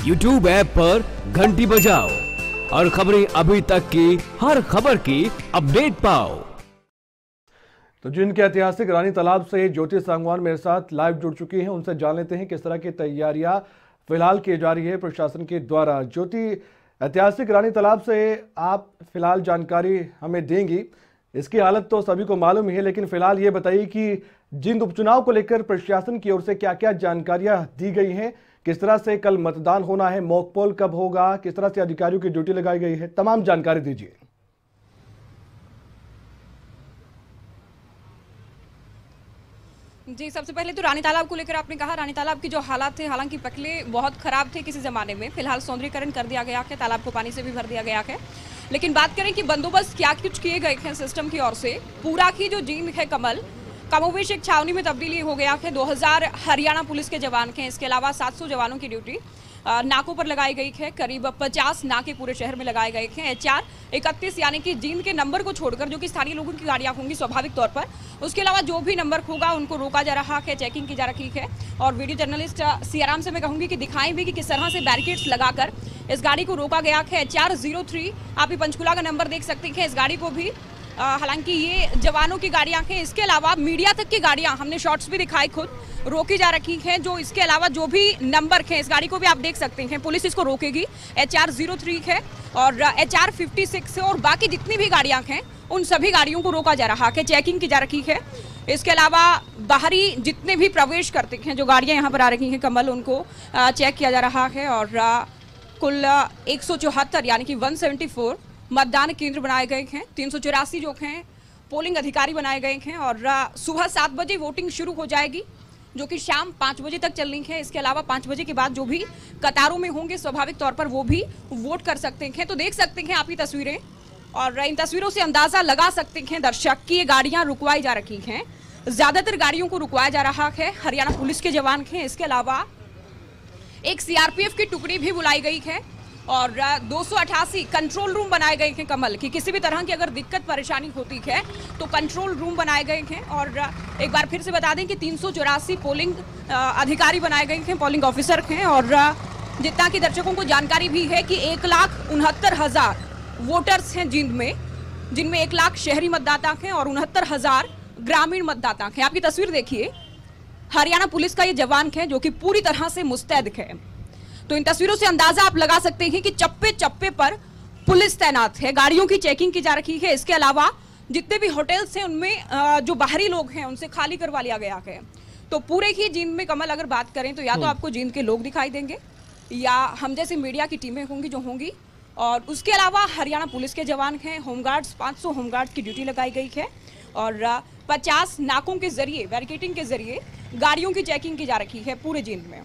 YouTube app पर घंटी बजाओ और खबरें अभी तक की हर खबर की अपडेट पाओ। तो जिनके ऐतिहासिक रानी तालाब से ज्योति सांगवान मेरे साथ लाइव जुड़ चुकी हैं, उनसे जान लेते हैं किस तरह की तैयारियां फिलहाल की जा रही है प्रशासन के द्वारा। ज्योति, ऐतिहासिक रानी तालाब से आप फिलहाल जानकारी हमें देंगी। इसकी हालत तो सभी को मालूम ही है, लेकिन फिलहाल ये बताइए कि जिंद उपचुनाव को लेकर प्रशासन की ओर से क्या क्या जानकारियां दी गई हैं, किस तरह से कल मतदान होना है, मॉक पोल कब होगा, किस तरह से अधिकारियों की ड्यूटी लगाई गई है, तमाम जानकारी दीजिए। जी, सबसे पहले तो रानी तालाब को लेकर आपने कहा, रानी तालाब की जो हालात थे, हालांकि पहले बहुत खराब थे किसी ज़माने में। फिलहाल सौंदर्यीकरण कर दिया गया है, तालाब को पानी से भी भर दिया गया है। लेकिन बात करें कि बंदोबस्त क्या कुछ किए गए हैं सिस्टम की ओर से, पूरा की जो जींद है कमल, कमोवेश एक छावनी में तब्दीली हो गया है। 2000 हरियाणा पुलिस के जवान हैं, इसके अलावा 700 जवानों की ड्यूटी नाकों पर लगाई गई है। करीब 50 नाके पूरे शहर में लगाए गए हैं। HR 31 यानी कि जींद के नंबर को छोड़कर, जो कि स्थानीय लोगों की गाड़ियां होंगी स्वाभाविक तौर पर, उसके अलावा जो भी नंबर होगा उनको रोका जा रहा है, चेकिंग की जा रही है। और वीडियो जर्नलिस्ट सियाराम से मैं कहूंगी कि दिखाएं भी कि किस तरह से बैरिकेड्स लगाकर इस गाड़ी को रोका गया है। HR 03 आप ये पंचकुला का नंबर देख सकते हैं। इस गाड़ी को भी हालांकि ये जवानों की गाड़ियां हैं, इसके अलावा मीडिया तक की गाड़ियां, हमने शॉट्स भी दिखाई, खुद रोकी जा रखी हैं। जो इसके अलावा जो भी नंबर हैं, इस गाड़ी को भी आप देख सकते हैं, पुलिस इसको रोकेगी। HR 03 है और HR 56 है और बाकी जितनी भी गाड़ियां हैं उन सभी गाड़ियों को रोका जा रहा है, चेकिंग की जा रखी है। इसके अलावा बाहरी जितने भी प्रवेश करते हैं, जो गाड़ियां यहाँ पर आ रही हैं कमल, उनको चेक किया जा रहा है। और कुल 174 यानी कि 174 मतदान केंद्र बनाए गए हैं। 384 जो हैं पोलिंग अधिकारी बनाए गए हैं और सुबह 7 बजे वोटिंग शुरू हो जाएगी, जो कि शाम 5 बजे तक चलनी है। इसके अलावा 5 बजे के बाद जो भी कतारों में होंगे स्वाभाविक तौर पर वो भी वोट कर सकते हैं। तो देख सकते हैं आप ये तस्वीरें, और इन तस्वीरों से अंदाजा लगा सकते हैं दर्शक कि ये गाड़ियां रुकवाई जा रखी हैं। ज्यादातर गाड़ियों को रुकवाया जा रहा है, हरियाणा पुलिस के जवान हैं। इसके अलावा एक CRPF की टुकड़ी भी बुलाई गई है और 288 कंट्रोल रूम बनाए गए हैं कमल, की किसी भी तरह की अगर दिक्कत परेशानी होती है तो कंट्रोल रूम बनाए गए हैं। और एक बार फिर से बता दें कि 384 पोलिंग अधिकारी बनाए गए हैं, पोलिंग ऑफिसर हैं। और जितना कि दर्शकों को जानकारी भी है कि 1,69,000 वोटर्स हैं जींद में, जिनमें 1 लाख शहरी मतदाता हैं और 69,000 ग्रामीण मतदाता हैं। आपकी तस्वीर देखिए, हरियाणा पुलिस का ये जवान है जो कि पूरी तरह से मुस्तैद है। तो इन तस्वीरों से अंदाजा आप लगा सकते हैं कि चप्पे चप्पे पर पुलिस तैनात है, गाड़ियों की चेकिंग की जा रही है। इसके अलावा जितने भी होटल्स हैं उनमें जो बाहरी लोग हैं उनसे खाली करवा लिया गया है। तो पूरे ही जींद में कमल अगर बात करें तो या तो आपको जींद के लोग दिखाई देंगे या हम जैसे मीडिया की टीमें होंगी जो होंगी, और उसके अलावा हरियाणा पुलिस के जवान हैं, होमगार्ड्स 500 होमगार्ड की ड्यूटी लगाई गई है और 50 नाकों के जरिए, बैरिकेडिंग के जरिए गाड़ियों की चेकिंग की जा रही है पूरे जींद में।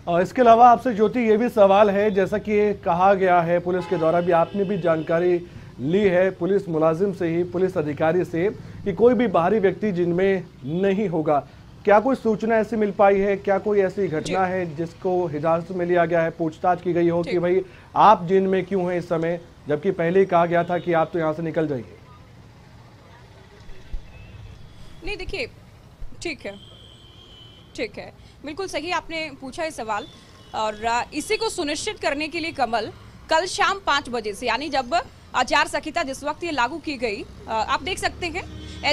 और इसके अलावा आपसे ज्योति ये भी सवाल है, जैसा कि कहा गया है पुलिस के द्वारा भी, आपने भी जानकारी ली है पुलिस मुलाजिम से ही, पुलिस अधिकारी से, कि कोई भी बाहरी व्यक्ति जिनमें नहीं होगा। क्या कोई सूचना ऐसी मिल पाई है, क्या कोई ऐसी घटना है जिसको हिरासत में लिया गया है, पूछताछ की गई हो कि भाई आप जिन में क्यों हैं इस समय, जबकि पहले ही कहा गया था कि आप तो यहाँ से निकल जाइए? नहीं, देखिए, ठीक है, बिल्कुल सही आपने पूछा ये सवाल। और इसी को सुनिश्चित करने के लिए कमल कल शाम 5 बजे से, यानी जब आचार संहिता जिस वक्त ये लागू की गई, आप देख सकते हैं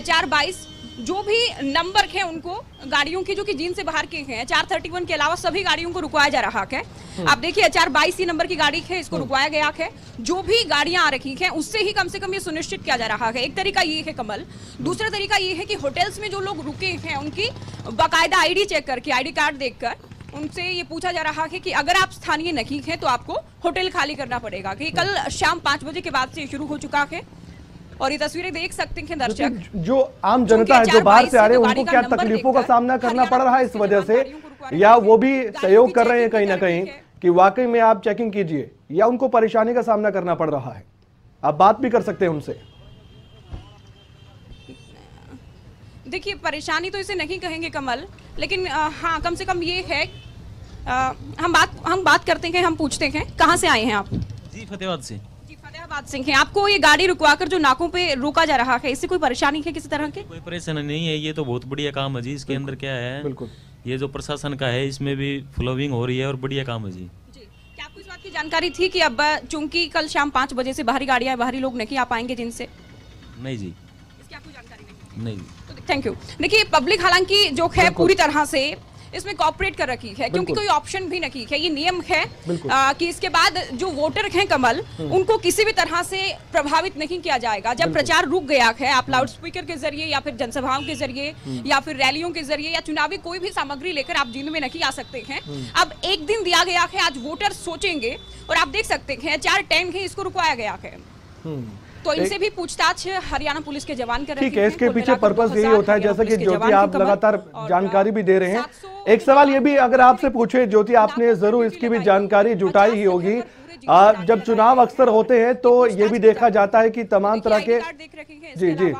HR 22 जो भी नंबर हैं उनको, गाड़ियों की जो कि जींद से बाहर के हैं, HR 31 के अलावा सभी गाड़ियों को रुकवाया जा रहा है। आप देखिए HR 22 नंबर की गाड़ी है, इसको रुकवाया गया है। जो भी गाड़ियां आ रखी हैं उससे ही कम से कम ये सुनिश्चित किया जा रहा है। एक तरीका ये है कमल। दूसरा तरीका ये है कि होटल्स में जो लोग रुके हैं उनकी बाकायदा ID चेक करके, ID कार्ड देखकर उनसे ये पूछा जा रहा है कि अगर आप स्थानीय नहीं हैं तो आपको होटल खाली करना पड़ेगा। कि कल शाम 5 बजे के बाद से शुरू हो चुका है और ये तस्वीरें देख सकते हैं दर्शक। जो आम जनता है, जो बाहर से आ रहे हैं, उनको क्या तकलीफों का सामना करना पड़ रहा है इस वजह से, या वो भी सहयोग कर रहे हैं कहीं ना कहीं कि वाकई में आप चेकिंग कीजिए, या उनको परेशानी का सामना करना पड़ रहा है? आप बात भी कर सकते हैं उनसे। देखिए, परेशानी तो इसे नहीं कहेंगे कमल, लेकिन हाँ, कम से कम ये है, हम बात करते हैं, हम पूछते हैं कहाँ से आए हैं आप? जी, फतेहाबाद से। फतेहाबाद से हैं। आपको ये गाड़ी रुकवाकर जो नाकों पे रोका जा रहा है, इससे कोई परेशानी है किसी तरह की? कोई परेशानी नहीं है, ये तो बहुत बढ़िया काम है जी। इसके अंदर क्या है, बिल्कुल ये जो प्रशासन का है इसमें भी फ्लोविंग हो रही है और बढ़िया काम है जी। क्या आपको इस बात की जानकारी थी कि अब चूंकि कल शाम 5 बजे से बाहरी गाड़ियां बाहरी लोग नहीं आ पाएंगे जिनसे? नहीं जी, इसकी आपको जानकारी नहीं? नहीं। Thank you. देखिए पब्लिक हालांकि जो है पूरी तरह से इसमें कॉपरेट कर रखी है, क्योंकि कोई ऑप्शन भी नहीं है। ये नियम है कि इसके बाद जो वोटर हैं कमल, उनको किसी भी तरह से प्रभावित नहीं किया जाएगा। जब प्रचार रुक गया है, आप लाउड स्पीकर के जरिए या फिर जनसभाओं के जरिए या फिर रैलियों के जरिए या चुनावी कोई भी सामग्री लेकर आप जींद में नहीं आ सकते हैं। अब एक दिन दिया गया है, आज वोटर सोचेंगे और आप देख सकते हैं 4 टैंक है, इसको रुकवाया गया है। तो इनसे भी पूछताछ हरियाणा पुलिस के जवान कर रहे हैं। ठीक है, इसके पीछे पर्पस यही होता है, जैसा कि ज्योति आप लगातार जानकारी भी दे रहे हैं। एक सवाल ये भी अगर आपसे पूछे ज्योति, आपने जरूर इसकी भी जानकारी जुटाई ही होगी, जब चुनाव अक्सर होते हैं तो ये भी देखा जाता है कि तमाम तरह के जी जी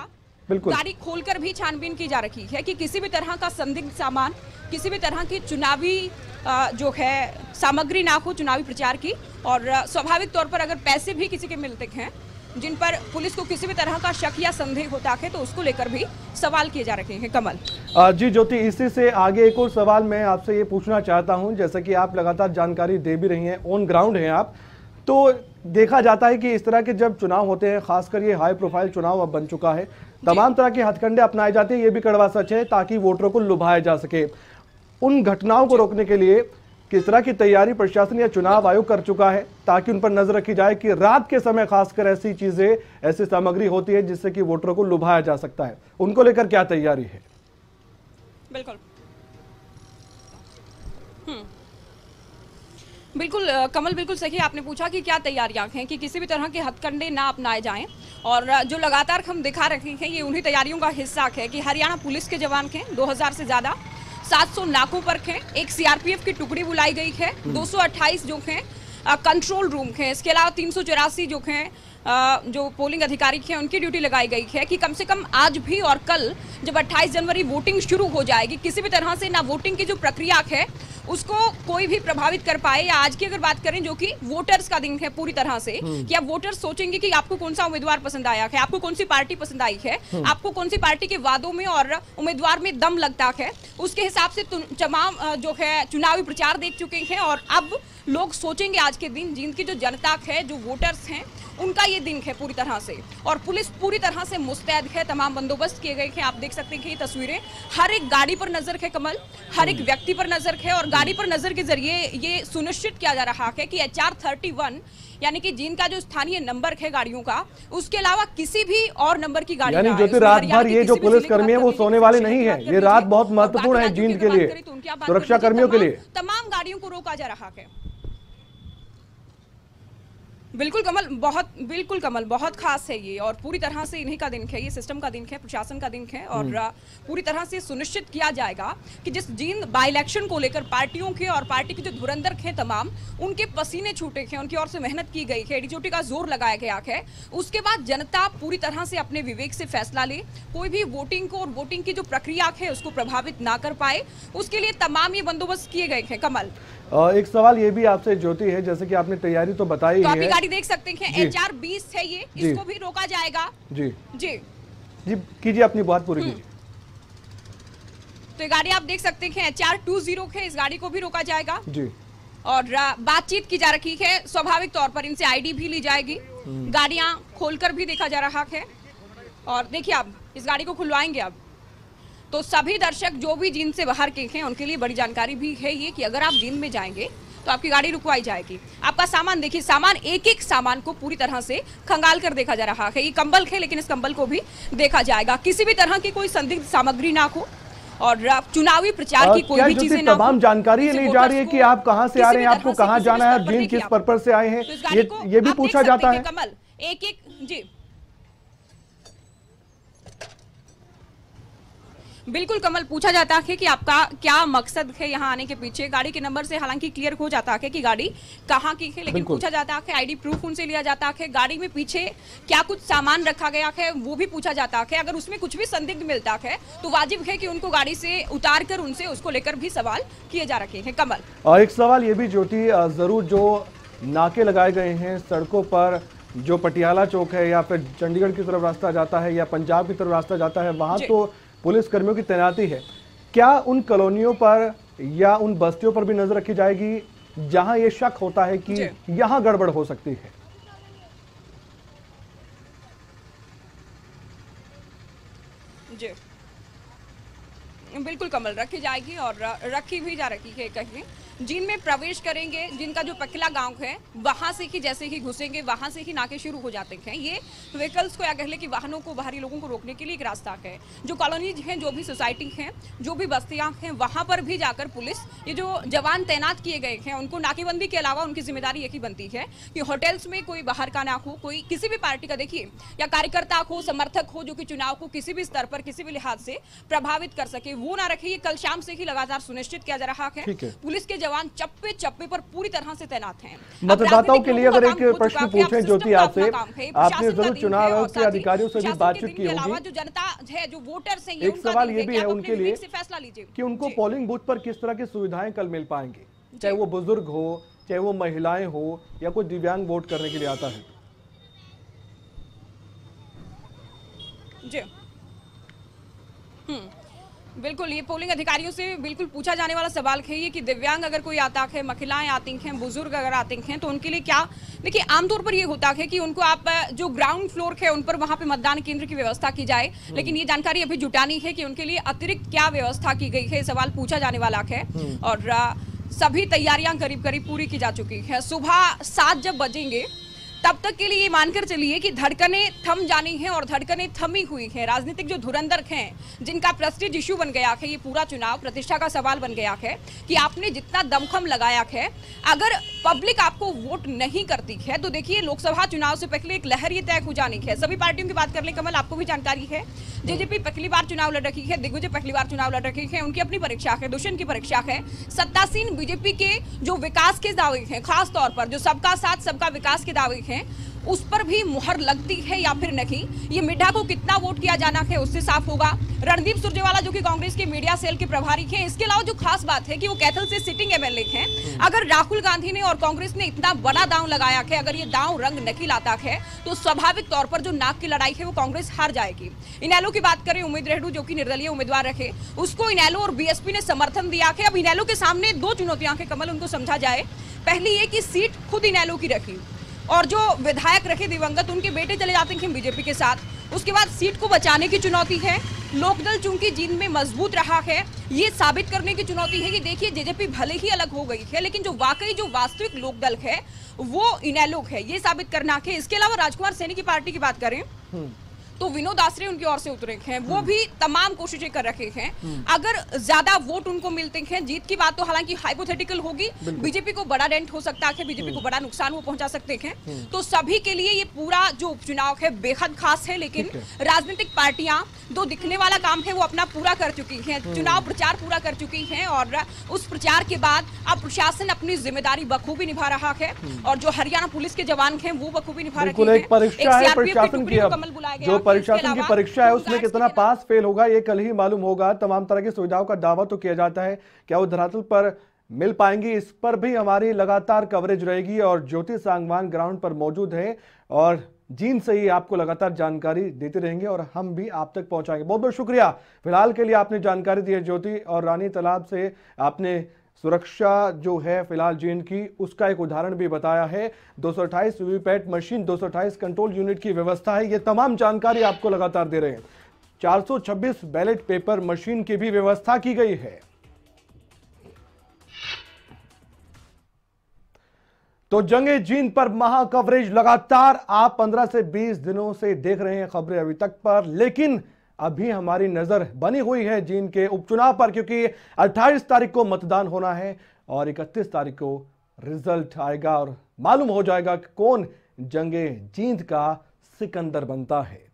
बिल्कुल गाड़ी खोलकर भी छानबीन की जा रही है कि किसी भी तरह का संदिग्ध सामान, किसी भी तरह की चुनावी जो है सामग्री ना हो चुनावी प्रचार की। और स्वाभाविक तौर पर अगर पैसे भी किसी के मिलते हैं जिन पर पुलिस को किसी भी तरह का शक या संदेह होता है तो उसको लेकर भी सवाल किए जा रहे हैं। कमल जी ज्योति, इसी से आगे एक और सवाल मैं आपसे ये पूछना चाहता हूं, जैसा कि आप लगातार जानकारी दे भी रही हैं, ऑन ग्राउंड हैं आप, तो देखा जाता है कि इस तरह के जब चुनाव होते हैं, खासकर ये हाई प्रोफाइल चुनाव अब बन चुका है, तमाम तरह के हथकंडे अपनाए जाते हैं, ये भी कड़वा सच है, ताकि वोटरों को लुभाया जा सके। उन घटनाओं को रोकने के लिए किस तरह की तैयारी प्रशासन या चुनाव आयोग कर चुका है, ताकि उन पर नजर रखी जाए कि रात के समय खासकर ऐसी चीजें, ऐसी सामग्री होती है जिससे कि वोटरों को लुभाया जा सकता है, उनको लेकर क्या तैयारी है? बिल्कुल बिल्कुल कमल, बिल्कुल सही आपने पूछा कि क्या तैयारियां हैं कि किसी भी तरह के हथकंडे ना अपनाए जाएं। और जो लगातार हम दिखा रहे हैं ये उन्हीं तैयारियों का हिस्सा है कि हरियाणा पुलिस के जवान हैं 2000 से ज्यादा, 700 नाकों पर हैं, एक सीआरपीएफ की टुकड़ी बुलाई गई है, 228 जो हैं कंट्रोल रूम हैं, इसके अलावा 384 जो हैं जो पोलिंग अधिकारी हैं उनकी ड्यूटी लगाई गई है कि कम से कम आज भी और कल जब 28 जनवरी वोटिंग शुरू हो जाएगी, किसी भी तरह से ना वोटिंग की जो प्रक्रिया है उसको कोई भी प्रभावित कर पाए। या आज की अगर बात करें जो कि वोटर्स का दिन है पूरी तरह से, कि अब वोटर्स सोचेंगे कि आपको कौन सा उम्मीदवार पसंद आया है, आपको कौन सी पार्टी पसंद आई है, आपको कौन सी पार्टी के वादों में और उम्मीदवार में दम लगता है, उसके हिसाब से तमाम जो है चुनावी प्रचार देख चुके हैं। और अब लोग सोचेंगे आज के दिन जींद की जो जनता है, जो वोटर्स हैं, उनका ये दिन है पूरी तरह से। और पुलिस पूरी तरह से मुस्तैद है, तमाम बंदोबस्त किए गए हैं। आप देख सकते हैं कि ये तस्वीरें, हर एक गाड़ी पर नजर है कमल, हर एक व्यक्ति पर नजर है। और गाड़ी पर नजर के जरिए ये सुनिश्चित किया जा रहा है कि HR 31 यानी कि जींद का जो स्थानीय नंबर है गाड़ियों का, उसके अलावा किसी भी और नंबर की गाड़ी यानी जो रात भर ये जो पुलिस कर्मी है वो सोने वाले नहीं है, ये रात बहुत महत्वपूर्ण है जींद के लिए, सुरक्षा कर्मियों के लिए। तमाम गाड़ियों को रोका जा रहा है। बिल्कुल कमल, बहुत खास है ये, और पूरी तरह से इन्हीं का दिन है, ये सिस्टम का दिन है, प्रशासन का दिन है। और पूरी तरह से सुनिश्चित किया जाएगा कि जिस जींद बाई इलेक्शन को लेकर पार्टियों के और पार्टी के जो धुरंधर हैं तमाम, उनके पसीने छूटे हैं, उनकी ओर से मेहनत की गई है, एडीजीपी का जोर लगाया गया है। उसके बाद जनता पूरी तरह से अपने विवेक से फैसला ले, कोई भी वोटिंग को और वोटिंग की जो प्रक्रिया है उसको प्रभावित ना कर पाए, उसके लिए तमाम ये बंदोबस्त किए गए हैं। कमल एक सवाल ये भी आपसे ज्योति है, जैसे कि आपने तैयारी तो बताई तो है, आप गाड़ी देख सकते हैं HR 20 है ये, इसको भी रोका जाएगा। जी जी जी कीजिए, अपनी बात पूरी कीजिए। तो ये गाड़ी आप देख सकते हैं HR 20 है, इस गाड़ी को भी रोका जाएगा जी। और बातचीत की जा रही है, स्वाभाविक तौर पर इनसे ID भी ली जाएगी, गाड़ियां खोलकर भी देखा जा रहा है। और देखिए आप इस गाड़ी को खुलवाएंगे अब, तो सभी दर्शक जो भी जींद से बाहर के हैं उनके लिए बड़ी जानकारी भी है ये कि अगर आप जींद में जाएंगे तो आपकी गाड़ी रुकवाई जाएगी। आपका सामान देखिए, सामान एक एक सामान को पूरी तरह से खंगाल कर देखा जा रहा है। ये कंबल है, लेकिन इस कंबल को भी देखा जाएगा, किसी भी तरह की कोई संदिग्ध सामग्री ना हो और चुनावी प्रचार की कोई भी चीजें ना हो। तमाम जानकारी ली जा रही है कि आप कहां से आ रहे हैं, आपको कहां जाना है, जींद किस पर्पस से आए हैं, ये भी पूछा जाता है। कमल एक एक जी बिल्कुल कमल, पूछा जाता है कि आपका क्या मकसद है यहाँ आने के पीछे। गाड़ी के नंबर से हालांकि क्लियर हो जाता है कि गाड़ी कहाँ की है, लेकिन पूछा जाता है, आईडी प्रूफ उनसे लिया जाता है, गाड़ी में पीछे क्या कुछ सामान रखा गया है वो भी पूछा जाता है। अगर उसमें कुछ भी संदिग्ध मिलता है तो वाजिब है कि उनको गाड़ी से उतार कर उनसे उसको लेकर भी सवाल किए जा रखे हैं। कमल एक सवाल ये भी ज्योति, जरूर जो नाके लगाए गए हैं सड़कों पर, जो पटियाला चौक है या फिर चंडीगढ़ की तरफ रास्ता जाता है या पंजाब की तरफ रास्ता जाता है, वहाँ तो पुलिस कर्मियों की तैनाती है, क्या उन कॉलोनियों पर या उन बस्तियों पर भी नजर रखी जाएगी जहां ये शक होता है कि यहां गड़बड़ हो सकती है। जी बिल्कुल कमल रखी जाएगी और रखी भी जा रही है। कहीं जिनमें प्रवेश करेंगे, जिनका जो पकला गांव है वहां से ही जैसे ही घुसेंगे वहां से ही नाके शुरू हो जाते हैं। ये व्हीकल्स को या कह ले कि वाहनों को, बाहरी लोगों को रोकने के लिए एक रास्ता है। जो कॉलोनीज हैं, जो भी सोसाइटी हैं, जो भी बस्तियां हैं, वहां पर भी जाकर पुलिस, ये जो जवान तैनात किए गए हैं, उनको नाकेबंदी के अलावा उनकी जिम्मेदारी यही बनती है कि होटल्स में कोई बाहर का ना हो, कोई किसी भी पार्टी का देखिए या कार्यकर्ता हो, समर्थक हो, जो कि चुनाव को किसी भी स्तर पर किसी भी लिहाज से प्रभावित कर सके, वो ना रखे। ये कल शाम से ही लगातार सुनिश्चित किया जा रहा है। पुलिस के जवान चप्पे चप्पे पर पूरी तरह से तैनात हैं। मतदाताओं के लिए अगर एक प्रश्न पूछें ज्योति आपसे, आपने जरूर चुनाव आयोग के अधिकारियों से भी बातचीत की होगी, जो जनता है, जो वोटर्स हैं, एक सवाल ये भी है उनके लिए फैसला लीजिए कि उनको पोलिंग बूथ पर किस तरह की सुविधाएं कल मिल पाएंगी, चाहे वो बुजुर्ग हो, चाहे वो महिलाएं हो, या कोई दिव्यांग वोट करने के लिए आता है। जी बिल्कुल, ये पोलिंग अधिकारियों से बिल्कुल पूछा जाने वाला सवाल है ये कि दिव्यांग अगर कोई आता है, महिलाएं आती हैं, बुजुर्ग अगर आते हैं, तो उनके लिए क्या। देखिए आमतौर पर ये होता है कि उनको आप जो ग्राउंड फ्लोर है उन पर वहां पे मतदान केंद्र की व्यवस्था की जाए, लेकिन ये जानकारी अभी जुटानी है कि उनके लिए अतिरिक्त क्या व्यवस्था की गई है, सवाल पूछा जाने वाला है। और सभी तैयारियां करीब करीब पूरी की जा चुकी है। सुबह 7 जब बजेंगे तब तक के लिए ये मानकर चलिए कि धड़कनें थम जानी हैं और धड़कनें थमी हुई हैं। राजनीतिक जो धुरंधर हैं, जिनका प्रेस्टीज इशू बन गया है, ये पूरा चुनाव प्रतिष्ठा का सवाल बन गया है कि आपने जितना दमखम लगाया है, अगर पब्लिक आपको वोट नहीं करती है तो देखिए लोकसभा चुनाव से पहले एक लहर ये तय हो जानी है। सभी पार्टियों की बात कर ले कमल, आपको भी जानकारी है, जेजेपी पहली बार चुनाव लड़ रही है, दिग्विजय पहली बार चुनाव लड़ रही है, उनकी अपनी परीक्षा है, दुष्यंत की परीक्षा है। सत्तासीन बीजेपी के जो विकास के दावे हैं, खास तौर पर जो सबका साथ सबका विकास के दावे हैं, उस पर भी मुहर लगती है या फिर नहीं, ये मिड्ढा को कितना वोट किया जाना है उससे साफ होगा। रणदीप सुरजेवाला जो कि कांग्रेस के मीडिया सेल के प्रभारी हैं, इसके अलावा जो खास बात है कि वो कैथल से सिटिंग एमएलए हैं। अगर राहुल गांधी ने और कांग्रेस ने इतना बड़ा दांव लगाया है, अगर ये दांव रंग नहीं लाता है तो स्वाभाविक तौर पर जो नाक की लड़ाई है वो कांग्रेस हार जाएगी। इनेलो की बात करें, उम्मीद रेहडू जो कि निर्दलीय उम्मीदवार रखे, उसको इनेलो और बीएसपी ने समर्थन दिया है। अब इनेलो के सामने 2 चुनौतियां हैं कमल, उनको समझा जाए। पहली ये कि सीट खुद इनेलो की रखी और जो विधायक रखे दिवंगत, उनके बेटे चले जाते हैं बीजेपी के साथ। उसके बाद सीट को बचाने की चुनौती है। लोकदल चूंकि जींद में मजबूत रहा है, ये साबित करने की चुनौती है कि देखिए जेजेपी भले ही अलग हो गई है, लेकिन जो वाकई जो वास्तविक लोकदल है वो इनेलो है, ये साबित करना है। इसके अलावा राजकुमार सैनी की पार्टी की बात करें तो विनोद आश्रय उनकी ओर से उतरे हैं, वो भी तमाम कोशिशें कर रखे हैं। अगर ज्यादा वोट उनको मिलते हैं, जीत की बात तो हालांकि हाइपोथेटिकल होगी, बीजेपी को बड़ा डेंट हो सकता है, बीजेपी को बड़ा नुकसान वो पहुंचा सकते हैं। तो सभी के लिए ये पूरा जो उपचुनाव है बेहद खास है, लेकिन राजनीतिक पार्टियां जो दिखने वाला काम है वो अपना पूरा कर चुकी हैं, चुनाव प्रचार पूरा कर चुकी हैं और उस प्रचार के बाद अब प्रशासन अपनी जिम्मेदारी बखूबी निभा रहा है और जो हरियाणा पुलिस के जवान हैं वो बखूबी निभा रहे हैं। एक परीक्षा है प्रशासन की, जो प्रशासन की परीक्षा है उसमें कितना पास फेल होगा ये कल ही मालूम होगा। तमाम तरह की सुविधाओं का दावा तो किया जाता है, क्या वो धरातल पर मिल पाएंगी, इस पर भी हमारी लगातार कवरेज रहेगी। और ज्योति सांगवान ग्राउंड पर मौजूद है और जींद से ही आपको लगातार जानकारी देते रहेंगे और हम भी आप तक पहुंचाएंगे। बहुत बहुत शुक्रिया फिलहाल के लिए आपने जानकारी दी है ज्योति, और रानी तालाब से आपने सुरक्षा जो है फिलहाल जींद की उसका एक उदाहरण भी बताया है। 228 वीवीपैट मशीन, 228 कंट्रोल यूनिट की व्यवस्था है, ये तमाम जानकारी आपको लगातार दे रहे हैं। 426 बैलेट पेपर मशीन की भी व्यवस्था की गई है। तो जंगे जींद पर महा कवरेज लगातार आप 15 से 20 दिनों से देख रहे हैं खबरें अभी तक पर, लेकिन अभी हमारी नजर बनी हुई है जींद के उपचुनाव पर, क्योंकि 28 तारीख को मतदान होना है और 31 तारीख को रिजल्ट आएगा और मालूम हो जाएगा कि कौन जंगे जींद का सिकंदर बनता है।